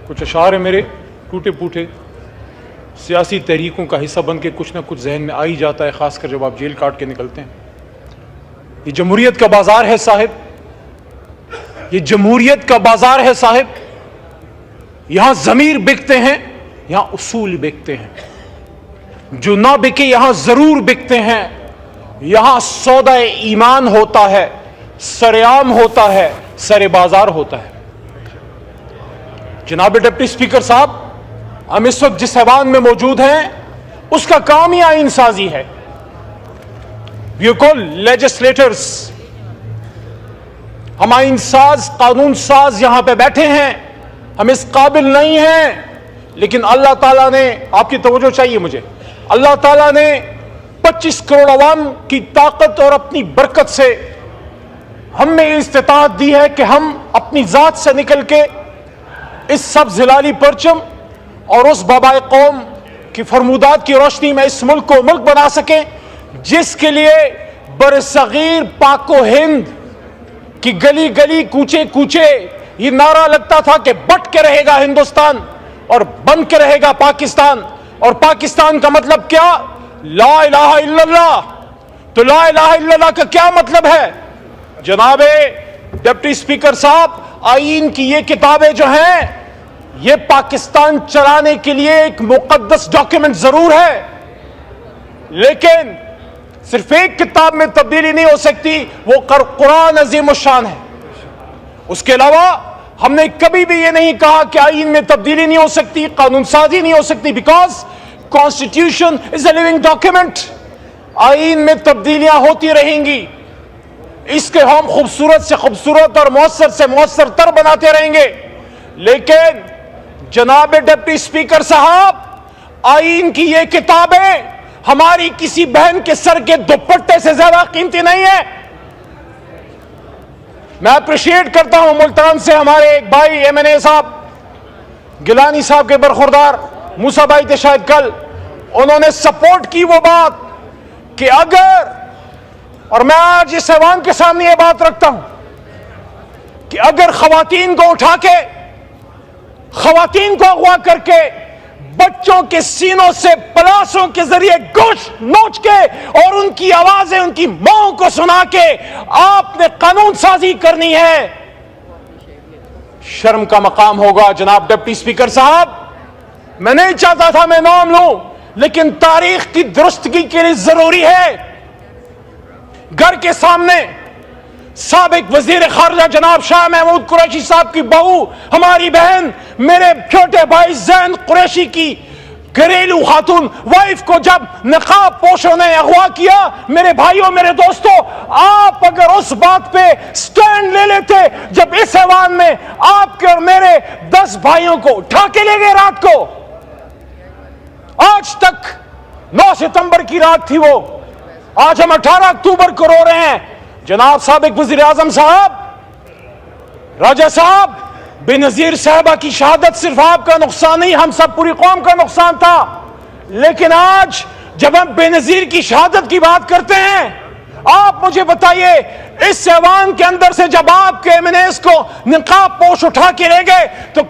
کچھ اشعار ہیں میرے ٹوٹے پھوٹے، سیاسی تحریکوں کا حصہ بن کے کچھ نہ کچھ ذہن میں آ ہی جاتا ہے، خاص کر جب آپ جیل کاٹ کے نکلتے ہیں۔ یہ جمہوریت کا بازار ہے صاحب، یہ جمہوریت کا بازار ہے صاحب، یہاں ضمیر بکتے ہیں، یہاں اصول بکتے ہیں، جو نہ بکے یہاں ضرور بکتے ہیں، یہاں سودا ایمان ہوتا ہے، سرعام ہوتا ہے، سر بازار ہوتا ہے۔ جناب ڈپٹی اسپیکر صاحب، ہم اس وقت جس ایوان میں موجود ہیں اس کا کام ہی آئین سازی ہے۔ وی کال لیجسلیٹرز، ہم آئین ساز، قانون ساز یہاں پہ بیٹھے ہیں، ہم اس قابل نہیں ہیں، لیکن اللہ تعالیٰ نے، آپ کی توجہ چاہیے مجھے، اللہ تعالیٰ نے 25 کروڑ عوام کی طاقت اور اپنی برکت سے ہم میں استطاعت دی ہے کہ ہم اپنی ذات سے نکل کے اس سبز ہلالی پرچم اور اس بابائے قوم کی فرمودات کی روشنی میں اس ملک کو ملک بنا سکیں، جس کے لیے برصغیر پاک و ہند کی گلی گلی کوچے کوچے یہ نعرہ لگتا تھا کہ بٹ کے رہے گا ہندوستان اور بن کے رہے گا پاکستان۔ اور پاکستان کا مطلب کیا؟ لا الہ الا اللہ۔ تو لا الہ الا اللہ کا کیا مطلب ہے؟ جناب ڈپٹی اسپیکر صاحب، آئین کی یہ کتابیں جو ہیں یہ پاکستان چلانے کے لیے ایک مقدس ڈاکیومنٹ ضرور ہے، لیکن صرف ایک کتاب میں تبدیلی نہیں ہو سکتی، وہ قرآن عظیم الشان ہے۔ اس کے علاوہ ہم نے کبھی بھی یہ نہیں کہا کہ آئین میں تبدیلی نہیں ہو سکتی، قانون سازی نہیں ہو سکتی، because constitution is a living document. آئین میں تبدیلیاں ہوتی رہیں گی، اس کے ہم خوبصورت سے خوبصورت اور مؤثر سے مؤثر تر بناتے رہیں گے، لیکن جناب ڈپٹی اسپیکر صاحب، آئین کی یہ کتابیں ہماری کسی بہن کے سر کے دوپٹے سے زیادہ قیمتی نہیں ہے۔ میں اپریشیٹ کرتا ہوں ملتان سے ہمارے ایک بھائی ایم این اے صاحب گیلانی صاحب کے برخوردار موسیٰ بھائی تھے شاید کل، انہوں نے سپورٹ کی وہ بات کہ اگر، اور میں آج اس ایوان کے سامنے یہ بات رکھتا ہوں کہ اگر خواتین کو اٹھا کے، خواتین کو اغوا کر کے، بچوں کے سینوں سے پلاسوں کے ذریعے گوشت نوچ کے اور ان کی آوازیں ان کی ماں کو سنا کے آپ نے قانون سازی کرنی ہے، شرم کا مقام ہوگا۔ جناب ڈپٹی اسپیکر صاحب، میں نہیں چاہتا تھا میں نام لوں، لیکن تاریخ کی درستگی کے لیے ضروری ہے۔ گھر کے سامنے سابق وزیر خارجہ جناب شاہ محمود قریشی صاحب کی بہو، ہماری بہن، میرے چھوٹے بھائی زین قریشی کی گھریلو خاتون وائف کو جب نقاب پوشوں نے اغوا کیا، میرے بھائیوں، میرے دوستوں، آپ اگر اس بات پہ سٹینڈ لے لیتے جب اس ایوان میں آپ کے اور میرے 10 بھائیوں کو اٹھا کے لے گئے رات کو، آج تک 9 ستمبر کی رات تھی وہ، آج ہم 18 اکتوبر کو رو رہے ہیں۔ جناب سابق وزیر اعظم صاحب، راجہ صاحب، بے نظیر صاحبہ کی شہادت صرف آپ کا نقصان نہیں، ہم سب پوری قوم کا نقصان تھا، لیکن آج جب ہم بے نظیر کی شہادت کی بات کرتے ہیں، آپ مجھے بتائیے اس ایوان کے اندر سے جب آپ کے ایم این ایز کو نقاب پوش اٹھا کے لے گئے تو